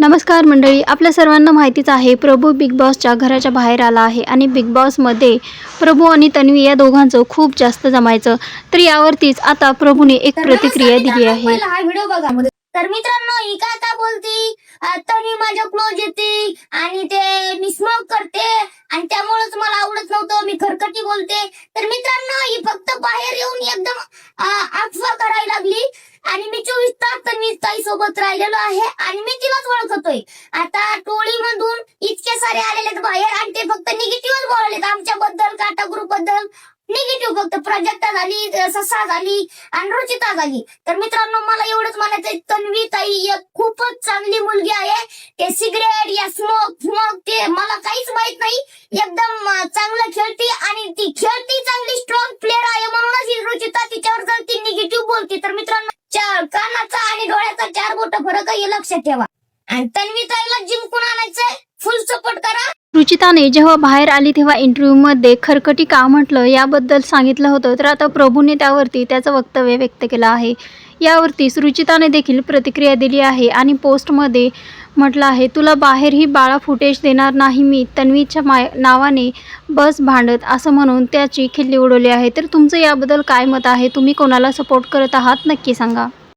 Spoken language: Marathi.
नमस्कार मंडळी, आपल्या सर्वांना माहितीच आहे प्रभू बिग बॉसच्या घराच्या बाहेर आला आहे आणि बिग बॉसमध्ये प्रभू आणि तन्वी या दोघांचं खूप जास्त जमायचं. तर यावरतीच आता प्रभूने एक प्रतिक्रिया दिली आहे. हा व्हिडिओ बघा. तर मित्रांनो, ही काय बोलती, तन्वी माझ्या क्लोज येते आणि ते मी स्मोक करते आणि त्यामुळेच मला आवडत नव्हतं, मी खरकटी बोलते. तर मित्रांनो, ही फक्त बाहेर येऊन एकदम अफवा करायला लागली आणि मी 24 तास तन्वी ताई सोबत राहिलेलो आहे आणि मी तिलाच ओळखतोय. आता टोळीमधून इतके सारे आलेले बाहेर आणि ते फक्त निगेटिव्हच बोललेत आमच्याबद्दल, काटा ग्रुप बद्दल. निगेटिव्ह फक्त प्राजक्ता झाली, ससा झाली आणि रुचिता झाली. तर मित्रांनो, मला एवढंच म्हणायचंय, तन्वी ताई एक खूपच चांगली मुलगी आहे. ते सिगरेट या स्मोक ते मला काहीच माहित नाही. एकदम चांगलं खेळती आणि ती खेळती चांगली, स्ट्रॉंग प्लेअर आहे. म्हणूनच ही रुचिता तिच्यावर जर ती निगेटिव्ह बोलते. तर मित्रांनो, कानाचा आणि डोळ्याचा 4 बोट फरक आहे, लक्षात ठेवा. आणि तन्वी ताईला जिंकून आणायचंय, फुल सपोर्ट करा. रुचिताने जेव्हा बाहेर आली तेव्हा इंटरव्ह्यूमध्ये खरकटी का म्हटलं याबद्दल सांगितलं होतं. तर आता प्रभूने त्यावरती त्याचं वक्तव्य व्यक्त केलं आहे. यावरतीच रुचिताने देखील प्रतिक्रिया दिली आहे आणि पोस्टमध्ये म्हटलं आहे, तुला बाहेरही बाळा फुटेज देणार नाही मी, तन्वीच्या नावाने बस भांडत, असं म्हणून त्याची खिल्ली उडवली आहे. तर तुमचं याबद्दल काय मत आहे? तुम्ही कोणाला सपोर्ट करत आहात नक्की सांगा.